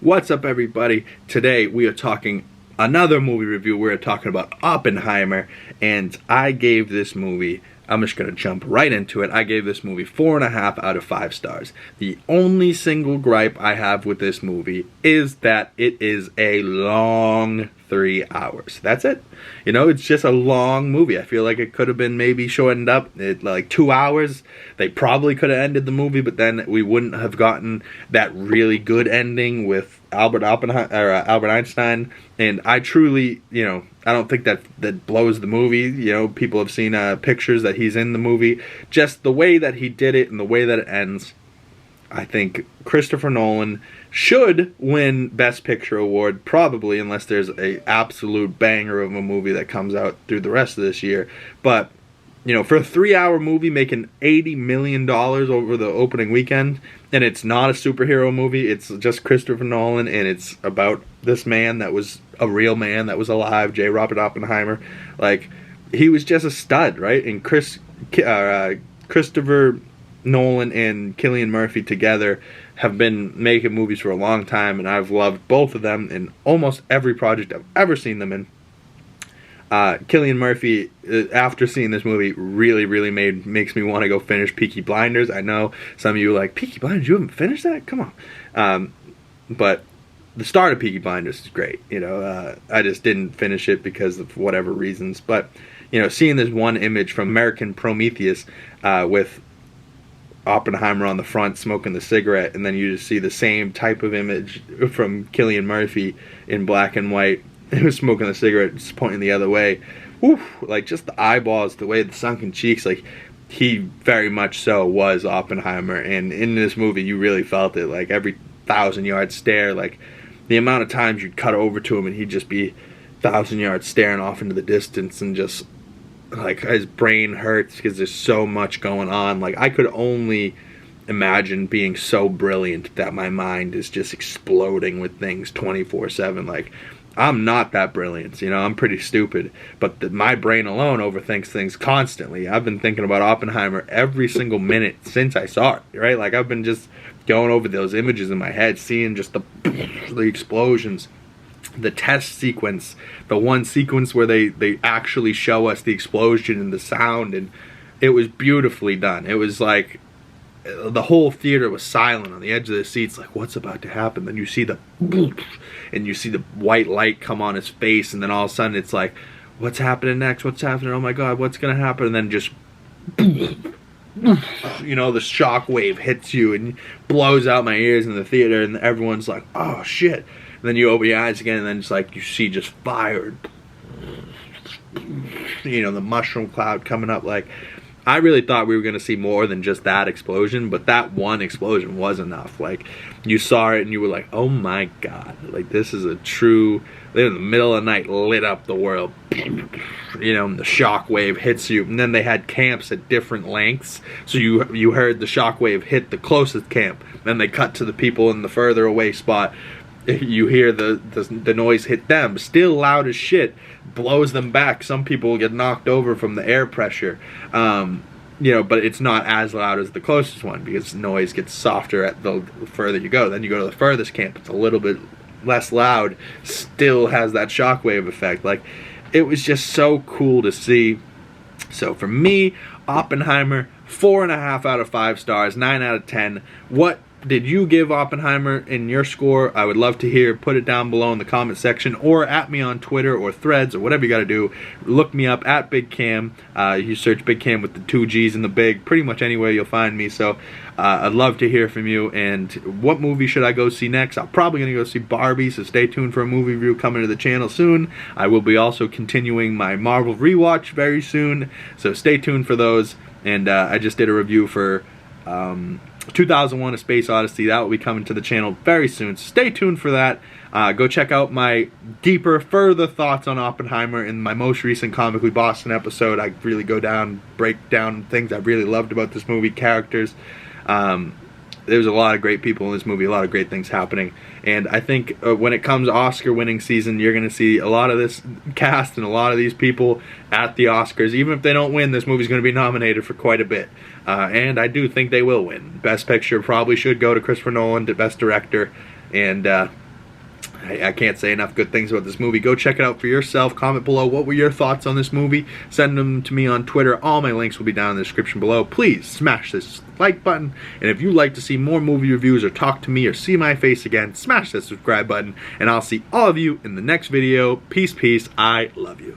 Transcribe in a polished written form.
What's up, everybody? Today we are talking another movie review. We're talking about Oppenheimer, and I gave this movie, I'm just going to jump right into it. I gave this movie 4.5 out of 5 stars. The only single gripe I have with this movie is that it is a long 3 hours. That's it. You know, it's just a long movie. I feel like it could have been maybe shortened up at like 2 hours. They probably could have ended the movie, but then we wouldn't have gotten that really good ending with Albert Einstein. And I truly, I don't think that blows the movie. People have seen pictures that he's in the movie. Just the way that he did it and the way that it ends, I think Christopher Nolan should win Best Picture award, probably, unless there's a absolute banger of a movie that comes out through the rest of this year. But, for a 3-hour movie making $80 million over the opening weekend, and it's not a superhero movie, it's just Christopher Nolan, and it's about this man that was a real man that was alive, J. Robert Oppenheimer. Like, he was just a stud, right? And Christopher Nolan and Cillian Murphy together have been making movies for a long time, and I've loved both of them in almost every project I've ever seen them in. Cillian Murphy, after seeing this movie, really makes me want to go finish Peaky Blinders. I know some of you are like, Peaky Blinders, you haven't finished that? Come on. But the start of Peaky Blinders is great. I just didn't finish it because of whatever reasons. But, seeing this one image from American Prometheus with Oppenheimer on the front smoking the cigarette, and then you just see the same type of image from Cillian Murphy in black and white, he was smoking the cigarette, just pointing the other way. Oof, like just the eyeballs, the way the sunken cheeks, like he very much so was Oppenheimer. And in this movie you really felt it, like every 1,000-yard stare, like the amount of times you'd cut over to him and he'd just be 1,000 yards staring off into the distance, and just like his brain hurts because there's so much going on. Like, I could only imagine being so brilliant that my mind is just exploding with things 24/7. Like, I'm not that brilliant, I'm pretty stupid, but my brain alone overthinks things constantly. I've been thinking about Oppenheimer every single minute since I saw it, right? Like, I've been just going over those images in my head, seeing just the explosions, the test sequence, the one sequence where they actually show us the explosion and the sound, and it was beautifully done. It was like the whole theater was silent on the edge of the seats, like, what's about to happen? Then you see the and you see the white light come on his face, and then all of a sudden it's like, what's happening next? What's happening? Oh my god, what's gonna happen? And then just the shock wave hits you and blows out my ears in the theater, and everyone's like, oh shit. And then you open your eyes again, and then it's like you see just fire, the mushroom cloud coming up. Like, I really thought we were going to see more than just that explosion, but that one explosion was enough. Like, you saw it and you were like, oh my god, like, this is a true, in the middle of the night, lit up the world. The shock wave hits you, and then they had camps at different lengths, so you heard the shock wave hit the closest camp, then they cut to the people in the further away spot. You hear the noise hit them, still loud as shit, blows them back. Some people get knocked over from the air pressure, but it's not as loud as the closest one because noise gets softer at the further you go. Then you go to the furthest camp, it's a little bit less loud, still has that shockwave effect. Like, it was just so cool to see. So for me, Oppenheimer, 4.5 out of 5 stars, 9 out of 10. What did you give Oppenheimer in your score? I would love to hear. Put it down below in the comment section, or at me on Twitter or Threads or whatever you got to do. Look me up at Big Cam. You search Big Cam with the 2 G's in the big. Pretty much anywhere you'll find me. So I'd love to hear from you. And what movie should I go see next? I'm probably going to go see Barbie, so stay tuned for a movie review coming to the channel soon. I will be also continuing my Marvel rewatch very soon, so stay tuned for those. And I just did a review for 2001: A Space Odyssey. That will be coming to the channel very soon. Stay tuned for that. Go check out my deeper, further thoughts on Oppenheimer in my most recent Comically Boston episode. I really break down things I really loved about this movie, characters. There's a lot of great people in this movie, a lot of great things happening. And I think when it comes Oscar-winning season, you're going to see a lot of this cast and a lot of these people at the Oscars. Even if they don't win, this movie's going to be nominated for quite a bit. And I do think they will win. Best Picture probably should go to Christopher Nolan, to Best Director. And I can't say enough good things about this movie. Go check it out for yourself. Comment below what were your thoughts on this movie. Send them to me on Twitter. All my links will be down in the description below. Please smash this like button. And if you'd like to see more movie reviews or talk to me or see my face again, smash that subscribe button. And I'll see all of you in the next video. Peace, peace. I love you.